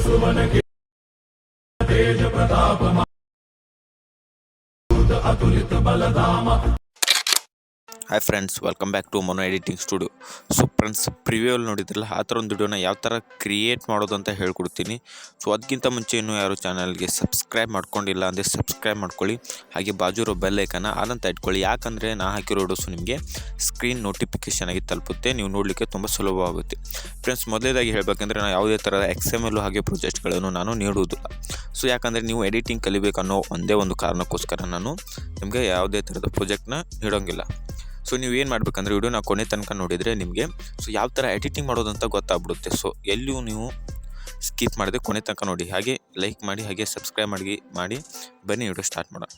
सुवन तेज प्रताप अतुलित बलधाम. Hi friends, welcome back to mono editing studio. So friends, ಪ್ರಿವ್ಯೂಲ್ಲಿ ನೋಡಿದ್ರಲ್ಲ ಆ ಥರ ಒಂದು ವಿಡಿಯೋನ ಯಾವ ಥರ ಕ್ರಿಯೇಟ್ ಮಾಡೋದು ಅಂತ ಹೇಳ್ಕೊಡ್ತೀನಿ. ಸೊ ಅದಕ್ಕಿಂತ ಮುಂಚೆ ಇನ್ನೂ ಯಾರು ಚಾನಲ್ಗೆ ಸಬ್ಸ್ಕ್ರೈಬ್ ಮಾಡ್ಕೊಂಡಿಲ್ಲ ಅಂದರೆ ಸಬ್ಸ್ಕ್ರೈಬ್ ಮಾಡ್ಕೊಳ್ಳಿ. ಹಾಗೆ ಬಾಜು ಇರೋ ಬೆಲ್ ಐಕನ್ನ ಆದಂತ ಇಟ್ಕೊಳ್ಳಿ. ಯಾಕಂದರೆ ನಾ ಹಾಕಿರೋ ವಿಡಿಯೋಸು ನಿಮಗೆ ಸ್ಕ್ರೀನ್ ನೋಟಿಫಿಕೇಷನ್ ಆಗಿ ತಲುಪುತ್ತೆ. ನೀವು ನೋಡಲಿಕ್ಕೆ ತುಂಬ ಸುಲಭವಾಗುತ್ತೆ. ಫ್ರೆಂಡ್ಸ್, ಮೊದಲೇದಾಗಿ ಹೇಳಬೇಕಂದ್ರೆ ನಾನು ಯಾವುದೇ ಥರದ XML ಹಾಗೆ ಪ್ರಾಜೆಕ್ಟ್ಗಳನ್ನು ನಾನು ನೀಡುವುದಿಲ್ಲ. ಸೊ ಯಾಕಂದರೆ ನೀವು ಎಡಿಟಿಂಗ್ ಕಲಿಬೇಕನ್ನೋ ಒಂದೇ ಒಂದು ಕಾರಣಕ್ಕೋಸ್ಕರ ನಾನು ನಿಮಗೆ ಯಾವುದೇ ಥರದ ಪ್ರಾಜೆಕ್ಟ್ನ ನೀಡೋಂಗಿಲ್ಲ. ಸೊ ನೀವು ಏನು ಮಾಡಬೇಕಂದ್ರೆ ವಿಡಿಯೋನ ಕೊನೆ ತನಕ ನೋಡಿದರೆ ನಿಮಗೆ ಸೊ ಯಾವ ಥರ ಎಡಿಟಿಂಗ್ ಮಾಡೋದಂತ ಗೊತ್ತಾಗ್ಬಿಡುತ್ತೆ. ಸೊ ಎಲ್ಲಿಯೂ ನೀವು ಸ್ಕಿಪ್ ಮಾಡಿದೆ ಕೊನೆ ತನಕ ನೋಡಿ. ಹಾಗೆ ಲೈಕ್ ಮಾಡಿ, ಹಾಗೆ ಸಬ್ಸ್ಕ್ರೈಬ್ ಮಾಡಿ ಬನ್ನಿ ವಿಡಿಯೋ ಸ್ಟಾರ್ಟ್ ಮಾಡೋಣ.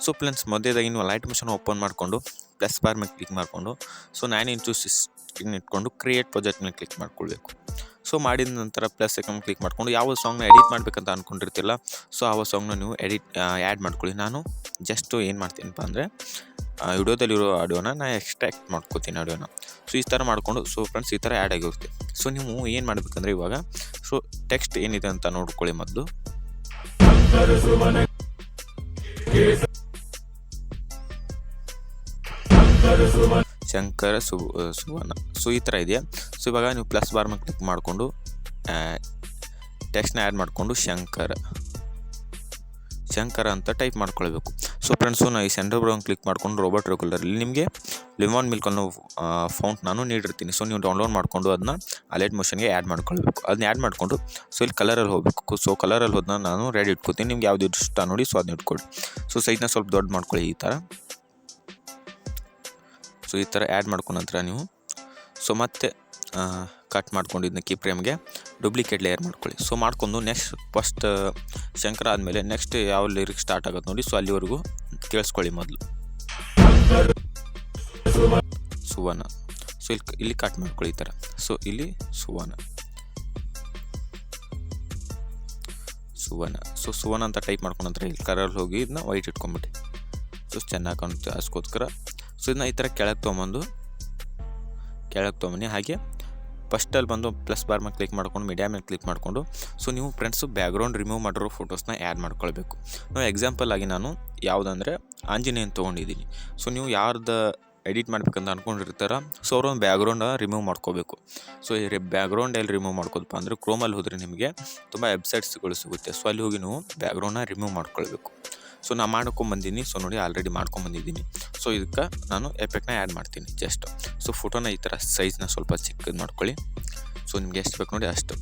ಸೊ ಫ್ರೆಂಡ್ಸ್, ಮೊದಲೇದಾಗಿ ನೀವು ಲೈಟ್ ಮಿಷನ್ ಓಪನ್ ಮಾಡಿಕೊಂಡು ಪ್ಲಸ್ ಬಾರ್ ಮೇಲೆ ಕ್ಲಿಕ್ ಮಾಡಿಕೊಂಡು ಸೊ 9:16 ಇಟ್ಕೊಂಡು ಕ್ರಿಯೇಟ್ ಪ್ರಾಜೆಕ್ಟ್ ಮೇಲೆ ಕ್ಲಿಕ್ ಮಾಡ್ಕೊಳ್ಬೇಕು. ಸೊ ಮಾಡಿದ ನಂತರ ಪ್ಲಸ್ ಐಕನ್ ಕ್ಲಿಕ್ ಮಾಡಿಕೊಂಡು ಯಾವ ಸಾಂಗ್ನ ಎಡಿಟ್ ಮಾಡಬೇಕಂತ ಅಂದ್ಕೊಂಡಿರ್ತಿಲ್ಲ ಸೊ ಆ ಸಾಂಗ್ನ ನೀವು ಆ್ಯಡ್ ಮಾಡ್ಕೊಳ್ಳಿ. ನಾನು ಜಸ್ಟ್ ಏನು ಮಾಡ್ತೀನಪ್ಪ ಅಂದರೆ ವಿಡಿಯೋದಲ್ಲಿರೋ ಆಡಿಯೋನ ನಾನು ಎಕ್ಸ್ಟ್ರಾಕ್ಟ್ ಮಾಡ್ಕೋತೀನಿ ಆಡಿಯೋನ. ಸೊ ಈ ಥರ ಮಾಡಿಕೊಂಡು ಸೊ ಫ್ರೆಂಡ್ಸ್ ಈ ಥರ ಆ್ಯಡ್ ಆಗಿರುತ್ತೆ. ಸೊ ನೀವು ಏನು ಮಾಡಬೇಕಂದ್ರೆ ಇವಾಗ ಸೊ ಟೆಕ್ಸ್ಟ್ ಏನಿದೆ ಅಂತ ನೋಡ್ಕೊಳ್ಳಿ ಮೊದಲು. ಶಂಕರ ಸುವರ್ಣ. ಸೊ ಈ ಥರ ಇದೆಯಾ. ಸೊ ಇವಾಗ ನೀವು ಪ್ಲಸ್ ಬಾರ್ ಮೇಲೆ ಕ್ಲಿಕ್ ಮಾಡಿಕೊಂಡು ಟೆಕ್ಸ್ಟ್ನ ಆ್ಯಡ್ ಮಾಡಿಕೊಂಡು ಶಂಕರ ಅಂತ ಟೈಪ್ ಮಾಡ್ಕೊಳ್ಬೇಕು. ಸೊ ಫ್ರೆಂಡ್ಸು ನಾನು ಈ ಸೆಂಟರ್ ಬ್ರೌನ್ ಕ್ಲಿಕ್ ಮಾಡ್ಕೊಂಡು ರೋಬೋಟ್ ರೆಗ್ಯುಲರಲ್ಲಿ ನಿಮಗೆ ಲಿಮಾನ್ ಮಿಲ್ಕ್ ಅನ್ನೋ ಫೌಂಟ್ ನಾನು ನೀಡಿರ್ತೀನಿ. ಸೊ ನೀವು ಡೌನ್ಲೋಡ್ ಮಾಡಿಕೊಂಡು ಅದನ್ನ ಲೈಟ್ ಮೋಷನ್ಗೆ ಆ್ಯಡ್ ಮಾಡ್ಕೊಳ್ಬೇಕು. ಅದನ್ನ ಆ್ಯಡ್ ಮಾಡಿಕೊಂಡು ಸೊ ಇಲ್ಲಿ ಕಲರಲ್ಲಿ ಹೋಗಬೇಕು. ಸೊ ಕಲರಲ್ಲಿ ಹೋದನ್ನ ನಾನು ರೆಡಿ ಇಟ್ಕೊತೀನಿ. ನಿಮ್ಗೆ ಯಾವ್ದು ಇಷ್ಟ ನೋಡಿ ಸೊ ಅದನ್ನ ಇಟ್ಕೊಳ್ಳಿ. ಸೊ ಸೈಜ್ನ ಸ್ವಲ್ಪ ದೊಡ್ಡ ಮಾಡ್ಕೊಳ್ಳಿ ಈ ಥರ. ಸೊ ಈ ಥರ ಆ್ಯಡ್ ಮಾಡ್ಕೊಂಡ ನಂತರ ನೀವು ಸೊ ಮತ್ತೆ ಕಟ್ ಮಾಡ್ಕೊಂಡಿದ್ದನ್ನ ಕೀ ಫ್ರೇಮ್ಗೆ ಡೂಪ್ಲಿಕೇಟ್ ಲೇಯರ್ ಮಾಡ್ಕೊಳ್ಳಿ. ಸೊ ಮಾಡ್ಕೊಂಡು ನೆಕ್ಸ್ಟ್ ಫಸ್ಟ್ ಶಂಕರ ಆದಮೇಲೆ ನೆಕ್ಸ್ಟ್ ಯಾವ ಲಿರಿಕ್ ಸ್ಟಾರ್ಟ್ ಆಗುತ್ತೆ ನೋಡಿ ಸೊ ಅಲ್ಲಿವರೆಗೂ ಕೇಳಿಸ್ಕೊಳ್ಳಿ ಮೊದಲು. ಸುವರ್ಣ. ಸೊ ಇಲ್ಲಿ ಕಟ್ ಮಾಡ್ಕೊಳ್ಳಿ ಈ ಥರ. ಸೊ ಇಲ್ಲಿ ಸುವರ್ಣ. ಸೊ ಸುವರ್ಣ ಅಂತ ಟೈಪ್ ಮಾಡ್ಕೊಂಡ ನಂತರ ಇಲ್ಲಿ ಕಲರಲ್ಲಿ ಹೋಗಿ ಇದನ್ನ ವೈಟ್ ಇಟ್ಕೊಂಬಿಟ್ಟು ಸೊ ಚೆನ್ನಾಗಿ ಕಾಣುತ್ತೆ ಅದಕ್ಕೋಸ್ಕರ. ಸೊ ಇದನ್ನ ಈ ಥರ ಕೆಳಗೆ ತೊಗೊಂಬನ್ನಿ. ಹಾಗೆ ಫಸ್ಟಲ್ಲಿ ಬಂದು ಪ್ಲಸ್ ಬಾರ್ ಮೇಲೆ ಕ್ಲಿಕ್ ಮಾಡ್ಕೊಂಡು ಮೀಡಿಯಾ ಮೇಲೆ ಕ್ಲಿಕ್ ಮಾಡಿಕೊಂಡು ಸೊ ನೀವು ಫ್ರೆಂಡ್ಸು ಬ್ಯಾಕ್ಗ್ರೌಂಡ್ ರಿಮೂವ್ ಮಾಡಿರೋ ಫೋಟೋಸ್ನ ಆ್ಯಡ್ ಮಾಡ್ಕೊಳ್ಬೇಕು. ನಾವು ಎಕ್ಸಾಂಪಲ್ ಆಗಿ ನಾನು ಯಾವುದಂದರೆ ಆಂಜನೇಯನ್ ತೊಗೊಂಡಿದ್ದೀನಿ. ಸೊ ನೀವು ಯಾರ್ದು ಎಡಿಟ್ ಮಾಡ್ಬೇಕಂತ ಅಂದ್ಕೊಂಡಿರ್ತಾರ ಸೊ ಅವ್ರೊಂದು ಬ್ಯಾಕ್ಗ್ರೌಂಡ ರಿಮೂವ್ ಮಾಡ್ಕೋಬೇಕು. ಸೊ ಈ ಬ್ಯಾಕ್ಗ್ರೌಂಡ್ ಎಲ್ಲಿ ರಿಮೂವ್ ಮಾಡ್ಕೋದಪ್ಪ ಅಂದರೆ ಕ್ರೋಮಲ್ಲಿ ಹೋದರೆ ನಿಮಗೆ ತುಂಬ ವೆಬ್ಸೈಟ್ಸ್ಗಳು ಸಿಗುತ್ತೆ. ಸೊ ಅಲ್ಲಿ ಹೋಗಿ ನೀವು ಬ್ಯಾಕ್ಗ್ರೌಂಡನ್ನ ರಿಮೂವ್ ಮಾಡ್ಕೊಳ್ಬೇಕು. ಸೊ ನಾನು ಮಾಡ್ಕೊಂಬಂದಿನಿ. ಸೊ ನೋಡಿ ಆಲ್ರೆಡಿ ಮಾಡ್ಕೊಂಬಂದಿದ್ದೀನಿ. ಸೊ ಇದಕ್ಕೆ ನಾನು ಎಫೆಕ್ಟ್ನ ಆ್ಯಡ್ ಮಾಡ್ತೀನಿ ಜಸ್ಟ್. ಸೊ ಫೋಟೋನ ಈ ಥರ ಸೈಜ್ನ ಸ್ವಲ್ಪ ಚಿಕ್ಕದು ಮಾಡ್ಕೊಳ್ಳಿ. ಸೊ ನಿಮ್ಗೆ ಎಷ್ಟು ಬೇಕು ನೋಡಿ ಅಷ್ಟು.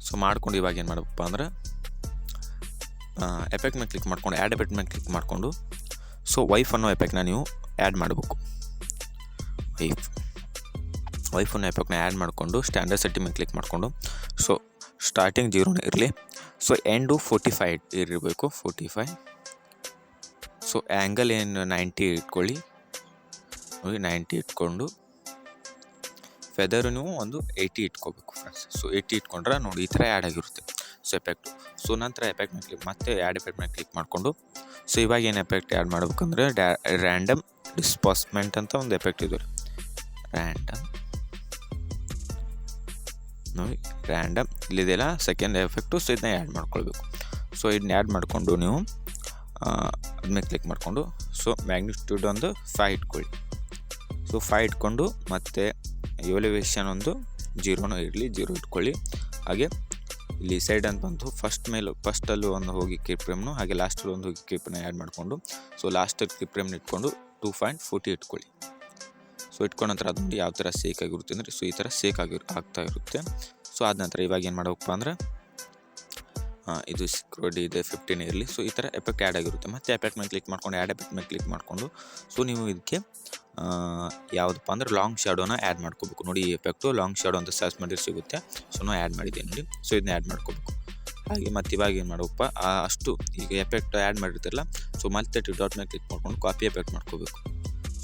ಸೊ ಮಾಡ್ಕೊಂಡು ಇವಾಗ ಏನು ಮಾಡಬೇಕಪ್ಪ ಅಂದ್ರೆ ಎಫೆಕ್ಟ್ ಮೇಲೆ ಕ್ಲಿಕ್ ಮಾಡ್ಕೊಂಡು ಆ್ಯಡ್ ಎಫೆಕ್ಟ್ ಮೇಲೆ ಕ್ಲಿಕ್ ಮಾಡಿಕೊಂಡು ಸೊ ವೈಫ್ ಅನ್ನೋ ಎಫೆಕ್ಟ್ನ ನೀವು ಆ್ಯಡ್ ಮಾಡಬೇಕು. ವೈಫ್ ಅನ್ನೋ ಎಫೆಕ್ಟ್ನ ಆ್ಯಡ್ ಮಾಡಿಕೊಂಡು ಸ್ಟ್ಯಾಂಡರ್ಡ್ ಸೆಟ್ಟಿಂಗ್ ಮೇಲೆ ಕ್ಲಿಕ್ ಮಾಡಿಕೊಂಡು ಸೊ ಸ್ಟಾರ್ಟಿಂಗ್ 0 ಇರಲಿ. ಸೊ ಎಂಡು 45 ಇರಬೇಕು. 45. ಸೊ ಆ್ಯಂಗಲ್ ಏನು 90 ಇಟ್ಕೊಳ್ಳಿ ನೋಡಿ. 90 ಇಟ್ಕೊಂಡು ಫೆದರು ನೀವು ಒಂದು 80 ಇಟ್ಕೋಬೇಕು ಫ್ರೆಂಡ್ಸ್. ಸೊ 80 ಇಟ್ಕೊಂಡ್ರೆ ನೋಡಿ ಈ ಥರ ಆ್ಯಡ್ ಆಗಿರುತ್ತೆ ಸೊ ಎಫೆಕ್ಟು. ಸೊ ನಂತರ ಎಫೆಕ್ಟ್ ಮೇಲೆ ಕ್ಲಿಕ್ ಮತ್ತೆ ಆ್ಯಡ್ ಎಫೆಕ್ಟ್ ಮೇಲೆ ಕ್ಲಿಕ್ ಮಾಡಿಕೊಂಡು ಸೊ ಇವಾಗ ಏನು ಎಫೆಕ್ಟ್ ಆ್ಯಡ್ ಮಾಡ್ಬೇಕಂದ್ರೆ ರ್ಯಾಂಡಮ್ ಡಿಸ್ಪಾಸ್ಮೆಂಟ್ ಅಂತ ಒಂದು ಎಫೆಕ್ಟ್ ಇದೆ. ನೋಡಿ ರ್ಯಾಂಡಮ್ ಇಲ್ಲಿದೆಯಲ್ಲ ಸೆಕೆಂಡ್ ಎಫೆಕ್ಟು. ಸೊ ಇದನ್ನ ಆ್ಯಡ್ ಮಾಡ್ಕೊಳ್ಬೇಕು. ಸೊ ಇದನ್ನ ಆ್ಯಡ್ ಮಾಡಿಕೊಂಡು ನೀವು ಅದ್ಮೇಲೆ ಕ್ಲಿಕ್ ಮಾಡಿಕೊಂಡು ಸೊ ಮ್ಯಾಗ್ನಿಟ್ಯೂಡ್ ಒಂದು 5 ಇಟ್ಕೊಳ್ಳಿ. ಸೊ 5 ಇಟ್ಕೊಂಡು ಮತ್ತು ಎವಲ್ಯೂಯೇಷನ್ ಒಂದು 0 ಇರಲಿ. 0 ಇಟ್ಕೊಳ್ಳಿ. ಹಾಗೆ ಇಲ್ಲಿ ಸೈಡ್ ಅಂತ ಬಂತು ಫಸ್ಟಲ್ಲಿ ಒಂದು ಹೋಗಿ ಕ್ಲಿಪ್ ಫ್ರೇಮ್ನು ಹಾಗೆ ಲಾಸ್ಟಲ್ಲಿ ಒಂದು ಹೋಗಿ ಕ್ಲಿಪ್ನ ಆ್ಯಡ್ ಮಾಡಿಕೊಂಡು ಸೊ ಲಾಸ್ಟಲ್ಲಿ ಕ್ಲಿಪ್ ಫ್ರೇಮ್ನ ಇಟ್ಕೊಂಡು 2.40 ಇಟ್ಕೊಳ್ಳಿ. ಸೊ ಇಟ್ಕೊಂಡ ನಂತರ ಅದು ಯಾವ ಥರ ಸೇಕ್ ಆಗಿರುತ್ತೆ ಅಂದರೆ ಸೊ ಈ ಥರ ಸೇಕ್ ಆಗ್ತಾ ಇರುತ್ತೆ. ಸೊ ಆದ ನಂತರ ಇವಾಗ ಏನು ಮಾಡಬೇಕಪ್ಪ ಅಂದ್ರೆ ಇದು ಸಿಕ್ರೋಡಿ ಇದೆ 15 ಇರಲಿ. ಸೊ ಈ ಥರ ಎಫೆಕ್ಟ್ ಆ್ಯಡ್ ಆಗಿರುತ್ತೆ. ಮತ್ತು ಎಫೆಕ್ಟ್ ಮೇಲೆ ಕ್ಲಿಕ್ ಮಾಡ್ಕೊಂಡು ಆ್ಯಡ್ ಎಫೆಕ್ಟ್ ಮೇಲೆ ಕ್ಲಿಕ್ ಮಾಡಿಕೊಂಡು ಸೊ ನೀವು ಇದಕ್ಕೆ ಯಾವುದಪ್ಪ ಅಂದ್ರೆ ಲಾಂಗ್ ಶ್ಯಾಡೋನ ಆ್ಯಡ್ ಮಾಡ್ಕೋಬೇಕು. ನೋಡಿ ಈ ಎಫೆಕ್ಟು ಲಾಂಗ್ ಶ್ಯಾಡೋ ಅಂತ ಸರ್ಚ್ ಮಾಡಿದ್ರೆ ಸಿಗುತ್ತೆ. ಸೊ ನಾವು ಆ್ಯಡ್ ಮಾಡಿದ್ದೀನಿ ನೋಡಿ. ಸೊ ಇದನ್ನ ಆ್ಯಡ್ ಮಾಡ್ಕೋಬೇಕು. ಹಾಗೆ ಮತ್ತು ಇವಾಗ ಏನು ಮಾಡಬೇಕಪ್ಪ ಅಷ್ಟು ಈಗ ಎಫೆಕ್ಟ್ ಆ್ಯಡ್ ಮಾಡಿರ್ತಿರಲ್ಲ ಸೊ ಮತ್ತೆ ಡಾಟ್ ಮೇಲೆ ಕ್ಲಿಕ್ ಮಾಡ್ಕೊಂಡು ಕಾಪಿ ಎಫೆಕ್ಟ್ ಮಾಡ್ಕೋಬೇಕು.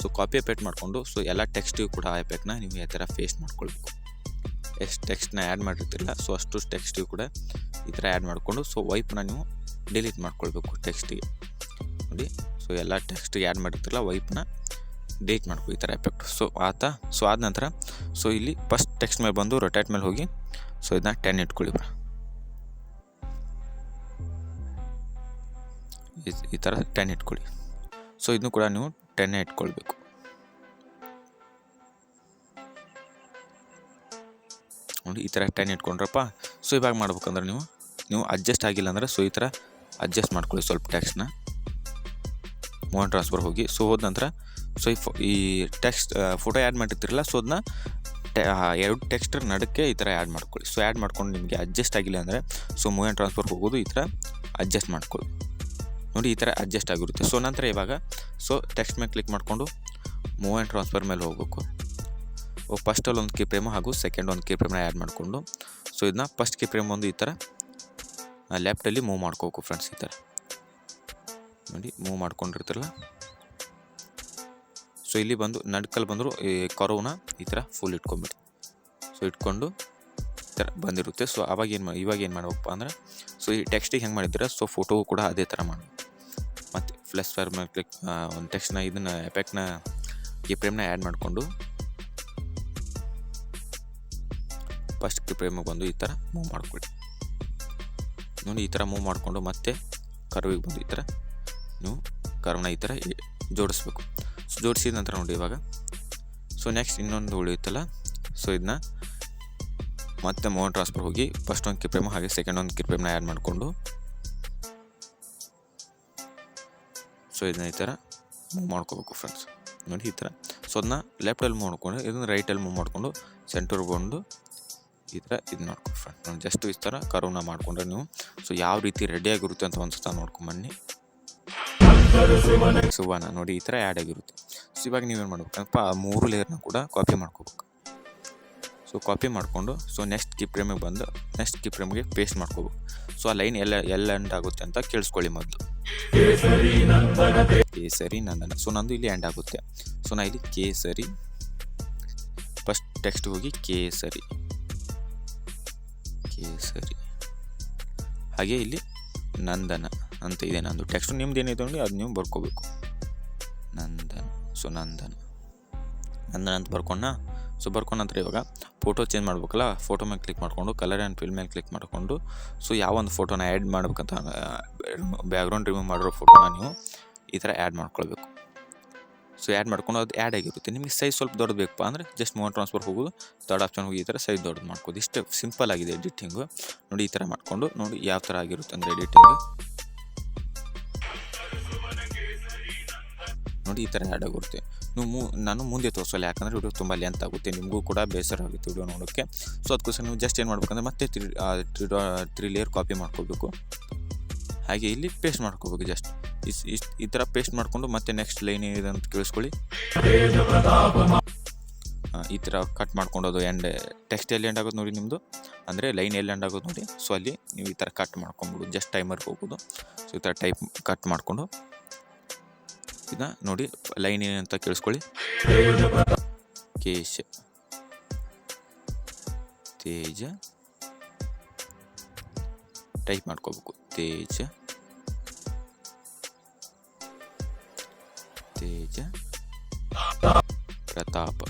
ಸೊ ಕಾಪಿ ಎಫೆಕ್ಟ್ ಮಾಡಿಕೊಂಡು ಸೊ ಎಲ್ಲ ಟೆಕ್ಸ್ಟಿಗೂ ಕೂಡ ಆ ಎಫೆಕ್ಟ್ನ ನೀವು ಈ ಥರ ಪೇಸ್ಟ್ ಮಾಡ್ಕೊಳ್ಬೇಕು. ಎಷ್ಟು ಟೆಕ್ಸ್ಟ್ನ ಆ್ಯಡ್ ಮಾಡಿರ್ತಿರಲ್ಲ ಸೊ ಅಷ್ಟು ಟೆಕ್ಸ್ಟಿಗೂ ಕೂಡ ಈ ಥರ ಆ್ಯಡ್ ಮಾಡಿಕೊಂಡು ಸೊ ವೈಪ್ನ ನೀವು ಡಿಲೀಟ್ ಮಾಡ್ಕೊಳ್ಬೇಕು ಟೆಕ್ಸ್ಟಿಗೆ ನೋಡಿ. ಸೊ ಎಲ್ಲ ಟೆಕ್ಸ್ಟಿಗೆ ಆ್ಯಡ್ ಮಾಡಿರ್ತಿರಲ್ಲ ವೈಪ್ನ ಡಿಲೀಟ್ ಮಾಡ್ಕೊ ಈ ಥರ ಎಫೆಕ್ಟ್. ಸೊ ಸೊ ಆದ ನಂತರ ಸೊ ಇಲ್ಲಿ ಫಸ್ಟ್ ಟೆಕ್ಸ್ಟ್ ಮೇಲೆ ಬಂದು ರೊಟೇಟ್ ಮೇಲೆ ಹೋಗಿ ಸೊ ಇದನ್ನ 10 ಇಟ್ಕೊಳ್ಳಿ. ಈ ಥರ 10 ಇಟ್ಕೊಳ್ಳಿ. ಸೊ ಇದನ್ನು ಕೂಡ ನೀವು 10 ಇಟ್ಕೊಳ್ಬೇಕು. ನೋಡಿ ಈ ಥರ 10 ಇಟ್ಕೊಂಡ್ರಪ್ಪ. ಸೊ ಇವಾಗ ಮಾಡ್ಬೇಕಂದ್ರೆ ನೀವು ಅಡ್ಜಸ್ಟ್ ಆಗಿಲ್ಲ ಅಂದರೆ ಸೊ ಈ ಥರ ಅಡ್ಜಸ್ಟ್ ಮಾಡ್ಕೊಳ್ಳಿ ಸ್ವಲ್ಪ ಟೆಕ್ಸ್ಟ್ನ. ಮೂವ್ ಆ್ಯಂಡ್ ಟ್ರಾನ್ಸ್ಫರ್ ಹೋಗಿ. ಸೊ ಹೋದ ನಂತರ ಸೊ ಈ ಟೆಕ್ಸ್ಟ್ ಫೋಟೋ ಆ್ಯಡ್ ಮಾಡಿರ್ತಿರಲ್ಲ, ಸೊ ಅದನ್ನ ಎರಡು ಟೆಕ್ಸ್ಟರ್ ನಡುಕ್ಕೆ ಈ ಥರ ಆ್ಯಡ್ ಮಾಡ್ಕೊಳ್ಳಿ. ಸೊ ಆ್ಯಡ್ ಮಾಡ್ಕೊಂಡು ನಿಮಗೆ ಅಡ್ಜಸ್ಟ್ ಆಗಿಲ್ಲ ಅಂದರೆ ಸೊ ಮೂವ್ ಆ್ಯಂಡ್ ಟ್ರಾನ್ಸ್ಫರ್ ಹೋಗೋದು ಈ ಥರ ಅಡ್ಜಸ್ಟ್ ಮಾಡ್ಕೊಳ್ಳಿ. ನೋಡಿ ಈ ಥರ ಅಡ್ಜಸ್ಟ್ ಆಗಿರುತ್ತೆ. ಸೊ ನಂತರ ಇವಾಗ ಸೊ ಟೆಕ್ಸ್ಟ್ ಮೇಲೆ ಕ್ಲಿಕ್ ಮಾಡಿಕೊಂಡು ಮೂವ್ ಆ್ಯಂಡ್ ಟ್ರಾನ್ಸ್ಫರ್ ಮೇಲೆ ಹೋಗಬೇಕು. ಫಸ್ಟಲ್ಲಿ ಒಂದು ಕೀ ಫ್ರೇಮು ಹಾಗೂ ಸೆಕೆಂಡ್ ಒಂದು ಕೀ ಫ್ರೇಮ್ನ ಆ್ಯಡ್ ಮಾಡಿಕೊಂಡು ಸೊ ಇದನ್ನ ಫಸ್ಟ್ ಕೀ ಫ್ರೇಮ್ ಒಂದು ಈ ಥರ ಲೆಫ್ಟಲ್ಲಿ ಮೂವ್ ಮಾಡ್ಕೋಬೇಕು ಫ್ರೆಂಡ್ಸ್. ಈ ಥರ ನೋಡಿ ಮೂವ್ ಮಾಡ್ಕೊಂಡಿರ್ತಿರಲ್ಲ. ಸೊ ಇಲ್ಲಿ ಬಂದು ನಡ್ಕಲ್ಲಿ ಬಂದರು ಈ ಕರ್ವ್ನ ಈ ಥರ ಫುಲ್ ಇಟ್ಕೊಂಡ್ಬಿಟ್ಟು ಸೊ ಇಟ್ಕೊಂಡು ಈ ಥರ ಬಂದಿರುತ್ತೆ. ಸೊ ಇವಾಗ ಏನು ಮಾಡ್ಬೇಕಪ್ಪ ಅಂದರೆ ಸೊ ಈ ಟೆಕ್ಸ್ಟಿಗೆ ಹೆಂಗೆ ಮಾಡಿದ್ದೀರ ಸೊ ಫೋಟೋವು ಕೂಡ ಅದೇ ಥರ ಮಾಡಿ. ಮತ್ತು ಪ್ಲಸ್ ಫೈರ್ ಮೇಲೆ ಕ್ಲಿಕ್ ಒಂದು ಟೆಕ್ಸ್ಟ್ನ ಇದನ್ನು ಎಫೆಕ್ಟ್ನ ಈ ಫ್ರೇಮ್ನ ಆ್ಯಡ್ ಮಾಡಿಕೊಂಡು ಫಸ್ಟ್ ಕೀ ಫ್ರೇಮಿಗೆ ಬಂದು ಈ ಥರ ಮೂವ್ ಮಾಡ್ಕೊಳ್ಳಿ. ನೋಡಿ ಈ ಥರ ಮೂವ್ ಮಾಡಿಕೊಂಡು ಮತ್ತೆ ಕರ್ವಿಗೆ ಬಂದು ಈ ಥರ ನೀವು ಕರ್ವ್ನ ಈ ಥರ ಜೋಡಿಸ್ಬೇಕು. ಸೊ ಜೋಡಿಸಿದ ನಂತರ ನೋಡಿ ಇವಾಗ ಸೊ ನೆಕ್ಸ್ಟ್ ಇನ್ನೊಂದು ಉಳಿಯುತ್ತಲ್ಲ, ಸೊ ಇದನ್ನ ಮತ್ತೆ ಮೂವ್ ಆ್ಯಂಡ್ ಟ್ರಾನ್ಸ್ಫರ್ ಹೋಗಿ ಫಸ್ಟ್ ಒಂದು ಕೀ ಫ್ರೇಮ್ ಹಾಗೆ ಸೆಕೆಂಡ್ ಒಂದು ಕೀ ಫ್ರೇಮ್ನ ಆ್ಯಡ್ ಮಾಡಿಕೊಂಡು ಸೊ ಇದನ್ನ ಈ ಥರ ಮೂವ್ ಮಾಡ್ಕೋಬೇಕು ಫ್ರೆಂಡ್ಸ್. ನೋಡಿ ಈ ಥರ ಸೊ ಅದನ್ನ ಲೆಫ್ಟಲ್ಲಿ ಮೂವ್ ಮಾಡ್ಕೊಂಡು ಇದನ್ನು ರೈಟಲ್ಲಿ ಮೂವ್ ಮಾಡಿಕೊಂಡು ಸೆಂಟರ್ ಬಂದು ಈ ಥರ ಇದು ಮಾಡ್ಕೊ ಫ್ರೆಂಡ್ಸ್. ನೋಡಿ ಜಸ್ಟ್ ಈ ಥರ ಕರ್ವ್ನ ಮಾಡಿಕೊಂಡ್ರೆ ನೀವು ಸೊ ಯಾವ ರೀತಿ ರೆಡಿಯಾಗಿರುತ್ತೆ ಅಂತ ಒಂದು ಸಲ ನೋಡ್ಕೊಂಬನ್ನಿ. ಸುವರ್ಣ ನೋಡಿ ಈ ಥರ ಆ್ಯಡ್ ಆಗಿರುತ್ತೆ. ಸೊ ಇವಾಗ ನೀವೇನು ಮಾಡ್ಬೇಕಪ್ಪ ಆ 3 ಲೇಯರ್ನ ಕೂಡ ಕಾಪಿ ಮಾಡ್ಕೋಬೇಕು. ಸೊ ಕಾಪಿ ಮಾಡಿಕೊಂಡು ಸೊ ನೆಕ್ಸ್ಟ್ ಕೀ ಫ್ರೇಮಿಗೆ ಬಂದು ನೆಕ್ಸ್ಟ್ ಕೀ ಫ್ರೇಮ್ಗೆ ಪೇಸ್ಟ್ ಮಾಡ್ಕೋಬೇಕು. ಸೊ ಆ ಲೈನ್ ಎಲ್ಲ ಎಂಡ್ ಆಗುತ್ತೆ ಅಂತ ಕೇಳಿಸ್ಕೊಳ್ಳಿ ಮೊದಲು. ಕೇಸರಿ ನಂದನ. ಸೊ ನಂದು ಇಲ್ಲಿ ಎಂಡ್ ಆಗುತ್ತೆ. ಸೊ ನಾ ಇಲ್ಲಿ ಕೇಸರಿ ಫಸ್ಟ್ ಟೆಕ್ಸ್ಟ್ ಹೋಗಿ ಕೇಸರಿ ಹಾಗೆ ಇಲ್ಲಿ ನಂದನ ಅಂತ ಇದೆ ನಂದು ಟೆಕ್ಸ್ಟ್. ನಿಮ್ದು ಏನಿದೆ ನೋಡಿ ಅದು ನೀವು ಬರ್ಕೋಬೇಕು. ನಂದನ. ಸೊ ನಂದನ ಅಂತ ಬರ್ಕೊಂಡ. ಸೊ ಬರ್ಕೊಂಡ ನಂತರ ಇವಾಗ ಫೋಟೋ ಚೇಂಜ್ ಮಾಡ್ಬೇಕಲ್ಲ, ಫೋಟೋ ಮೇಲೆ ಕ್ಲಿಕ್ ಮಾಡಿಕೊಂಡು ಕಲರ್ ಆ್ಯಂಡ್ ಫಿಲ್ ಮೇಲೆ ಕ್ಲಿಕ್ ಮಾಡಿಕೊಂಡು ಸೊ ಯಾವೊಂದು ಫೋಟೋನ ಆ್ಯಡ್ ಮಾಡ್ಬೇಕಂತ ಬ್ಯಾಕ್ಗ್ರೌಂಡ್ ರಿಮೂವ್ ಮಾಡಿರೋ ಫೋಟೋನ ನೀವು ಈ ಥರ ಆ್ಯಡ್ ಮಾಡ್ಕೊಳ್ಬೇಕು. ಸೊ ಆ್ಯಡ್ ಮಾಡ್ಕೊಂಡು ಅದು ಆ್ಯಡ್ ಆಗಿರುತ್ತೆ. ನಿಮಗೆ ಸೈಜ್ ಸ್ವಲ್ಪ ದೊಡ್ಡದು ಬೇಕಪ್ಪ ಅಂದರೆ ಜಸ್ಟ್ ಮೂವ್ ಟ್ರಾನ್ಸ್ಫರ್ ಹೋಗೋದು, ಥರ್ಡ್ ಆಪ್ಷನ್ ಹೋಗಿ ಈ ಥರ ಸೈಜ್ ದೊಡ್ಡದು ಮಾಡ್ಕೋದು. ಇಷ್ಟು ಸಿಂಪಲ್ ಆಗಿದೆ ಎಡಿಟಿಂಗು. ನೋಡಿ ಈ ಥರ ಮಾಡಿಕೊಂಡು ನೋಡಿ ಯಾವ ಥರ ಆಗಿರುತ್ತೆ ಅಂದರೆ ಎಡಿಟಿಂಗು. ನೋಡಿ ಈ ಥರ ಆ್ಯಡ್ ಆಗಿರುತ್ತೆ. ನಾನು ಮುಂದೆ ತೋರಿಸಲ್ಲ, ಯಾಕಂದರೆ ವಿಡಿಯೋ ತುಂಬ ಲೆಂತ್ ಆಗುತ್ತೆ, ನಿಮಗೂ ಕೂಡ ಬೇಸರ ಆಗುತ್ತೆ ವಿಡಿಯೋ ನೋಡೋಕ್ಕೆ. ಸೊ ಅದಕ್ಕೋಸ್ಕರ ನೀವು ಜಸ್ಟ್ ಏನು ಮಾಡ್ಬೇಕಂದ್ರೆ ಮತ್ತೆ 3 ಲೇಯರ್ ಕಾಪಿ ಮಾಡ್ಕೋಬೇಕು. ಹಾಗೆ ಇಲ್ಲಿ ಪೇಸ್ಟ್ ಮಾಡ್ಕೋಬೇಕು. ಜಸ್ಟ್ ಈ ಥರ ಪೇಸ್ಟ್ ಮಾಡಿಕೊಂಡು ಮತ್ತೆ ನೆಕ್ಸ್ಟ್ ಲೈನ್ ಏನಿದೆ ಅಂತ ಕೇಳಿಸ್ಕೊಳ್ಳಿ. ಈ ಥರ ಕಟ್ ಮಾಡ್ಕೊಂಡೋದು ಎಂಡ್ ಟೆಕ್ಸ್ಟ್ ಎಲ್ಲಿ ಎಂಡ್ ಆಗೋದು ನೋಡಿ ನಿಮ್ಮದು, ಅಂದರೆ ಲೈನ್ ಎಲ್ಲಿ ಎಂಡ್ ಆಗೋದು ನೋಡಿ. ಸೊ ಅಲ್ಲಿ ನೀವು ಈ ಥರ ಕಟ್ ಮಾಡ್ಕೊಂಬಿಡು, ಜಸ್ಟ್ ಟೈಮರ್ಗೆ ಹೋಗೋದು. ಸೊ ಈ ಥರ ಕಟ್ ಮಾಡಿಕೊಂಡು ಇದನ್ನ ನೋಡಿ ಲೈನ್ ಏನಂತ ಕೇಳಿಸ್ಕೊಳ್ಳಿ. ಕೇಶ ತೇಜ ಟೈಪ್ ಮಾಡ್ಕೋಬೇಕು. ತೇಜ ಪ್ರತಾಪ.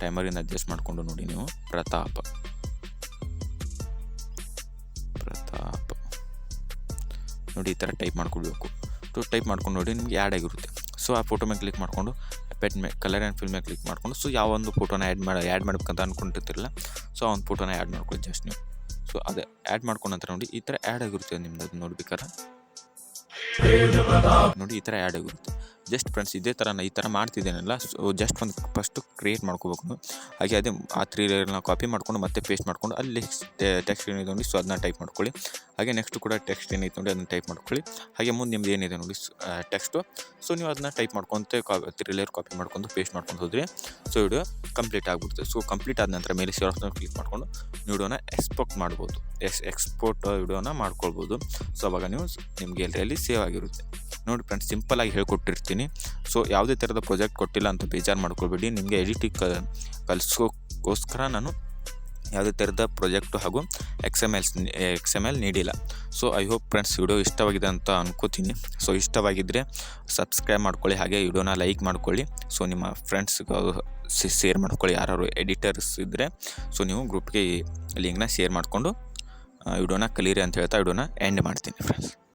ಟೈಮರಿಂದ ಅಡ್ಜಸ್ಟ್ ಮಾಡಿಕೊಂಡು ನೋಡಿ ನೀವು ಪ್ರತಾಪ ನೋಡಿ ಈ ಥರ ಟೈಪ್ ಮಾಡ್ಕೊಳ್ಬೇಕು. ಟೈಪ್ ಮಾಡ್ಕೊಂಡು ನೋಡಿ ನಿಮ್ಗೆ ಆ್ಯಡ್ ಆಗಿರುತ್ತೆ. ಸೊ ಆ ಫೋಟೋ ಮೇಲೆ ಕ್ಲಿಕ್ ಮಾಡಿಕೊಂಡು ಕಲರ್ ಆ್ಯಂಡ್ ಫಿಲ್ ಮೇಲೆ ಕ್ಲಿಕ್ ಮಾಡಿಕೊಂಡು ಸೊ ಯಾವ ಒಂದು ಫೋಟೋನ ಆ್ಯಡ್ ಮಾಡ್ಬೇಕಂತ ಅಂದ್ಕೊಂಡಿರ್ತಿರಲ್ಲ, ಸೊ ಆ ಒಂದು ಫೋಟೋನ ಆ್ಯಡ್ ಮಾಡ್ಕೊಳ್ಳಿ ಜಸ್ಟ್ ನೀವು. ಸೊ ಅದೇ ಆ್ಯಡ್ ಮಾಡ್ಕೊಂಡ ನಂತರ ನೋಡಿ ಈ ಥರ ಆ್ಯಡ್ ಆಗಿರುತ್ತೆ ನಿಮ್ದು. ಅದು ನೋಡ್ಬೇಕಾರೆ ನೋಡಿ ಈ ಥರ ಆ್ಯಡ್ ಆಗಿರುತ್ತೆ. ಜಸ್ಟ್ ಫ್ರೆಂಡ್ಸ್ ಇದೇ ಥರ ಈ ಥರ ಮಾಡ್ತಿದ್ದೇನಲ್ಲ, ಸೊ ಜಸ್ಟ್ ಒಂದು ಫಸ್ಟು ಕ್ರಿಯೇಟ್ ಮಾಡ್ಕೋಬೇಕು. ಹಾಗೆ ಅದೇ ಆ 3 ಲೇಯರ್ನ ಕಾಪಿ ಮಾಡ್ಕೊಂಡು ಮತ್ತೆ ಪೇಸ್ಟ್ ಮಾಡ್ಕೊಂಡು ಅಲ್ಲಿ ಟೆಕ್ಸ್ಟ್ ಏನಿದೆ ನೋಡಿ ಸೊ ಅದನ್ನ ಟೈಪ್ ಮಾಡ್ಕೊಳ್ಳಿ. ಹಾಗೆ ನೆಕ್ಸ್ಟ್ ಕೂಡ ಟೆಕ್ಸ್ಟ್ ಏನೈತೆ ನೋಡಿ ಅದನ್ನ ಟೈಪ್ ಮಾಡ್ಕೊಳ್ಳಿ. ಹಾಗೆ ಮುಂದೆ ನಿಮ್ದು ಏನಿದೆ ನೋಡಿ ಟೆಕ್ಸ್ಟು, ಸೊ ನೀವು ಅದನ್ನ ಟೈಪ್ ಮಾಡ್ಕೊತ 3 ಲೇಯರ್ ಕಾಪಿ ಮಾಡ್ಕೊಂಡು ಪೇಸ್ಟ್ ಮಾಡ್ಕೊಂಡು ಹೋದರೆ ಸೊ ವಿಡಿಯೋ ಕಂಪ್ಲೀಟ್ ಆಗಿಬಿಡುತ್ತೆ. ಸೊ ಕಂಪ್ಲೀಟ್ ಆದ ನಂತರ ಮೇಲೆ ಸೇರ್ ಆಪ್ಷನ್ ಕ್ಲಿಕ್ ಮಾಡಿಕೊಂಡು ವಿಡಿಯೋನ ಎಕ್ಸ್ಪೋರ್ಟ್ ಮಾಡ್ಬೋದು, ಎಕ್ಸ್ಪೋರ್ಟ್ ವಿಡಿಯೋನ ಮಾಡ್ಕೊಳ್ಬೋದು. ಸೊ ಅವಾಗ ನೀವು ನಿಮ್ಮ ಗ್ಯಾಲರಿಯಲ್ಲಿ ಸೇವ್ ಆಗಿರುತ್ತೆ. ನೋಡಿ ಫ್ರೆಂಡ್ಸ್ ಸಿಂಪಲಾಗಿ ಹೇಳ್ಕೊಟ್ಟಿರ್ತೀನಿ. ಸೊ ಯಾವುದೇ ಥರದ ಪ್ರಾಜೆಕ್ಟ್ ಕೊಟ್ಟಿಲ್ಲ ಅಂತ ಬೇಜಾರು ಮಾಡ್ಕೊಳ್ಬೇಡಿ. ನಿಮಗೆ ಎಡಿಟಿಂಗ್ ಕಲಿಸೋಕ್ಕೋಸ್ಕರ ನಾನು ಯಾವುದೇ ಥರದ ಪ್ರಾಜೆಕ್ಟು ಹಾಗೂ XML ನೀಡಿಲ್ಲ. So I hope friends video ಇಷ್ಟವಾಗಿದೆ ಅಂತ ಅನ್ಕೋತೀನಿ. ಸೊ ಇಷ್ಟವಾಗಿದ್ದರೆ ಸಬ್ಸ್ಕ್ರೈಬ್ ಮಾಡ್ಕೊಳ್ಳಿ, ಹಾಗೆ ವಿಡಿಯೋನ ಲೈಕ್ ಮಾಡ್ಕೊಳ್ಳಿ. ಸೊ ನಿಮ್ಮ ಫ್ರೆಂಡ್ಸ್ಗೆ ಶೇರ್ ಮಾಡ್ಕೊಳ್ಳಿ. ಯಾರು ಎಡಿಟರ್ಸ್ ಇದ್ದರೆ ಸೊ ನೀವು ಗ್ರೂಪ್ಗೆ ಲಿಂಕ್ನ ಶೇರ್ ಮಾಡಿಕೊಂಡು ವಿಡಿಯೋನ ಕಲೀರಿ ಅಂತ ಹೇಳ್ತಾ ವಿಡಿಯೋನ ಎಂಡ್ ಮಾಡ್ತೀನಿ ಫ್ರೆಂಡ್ಸ್.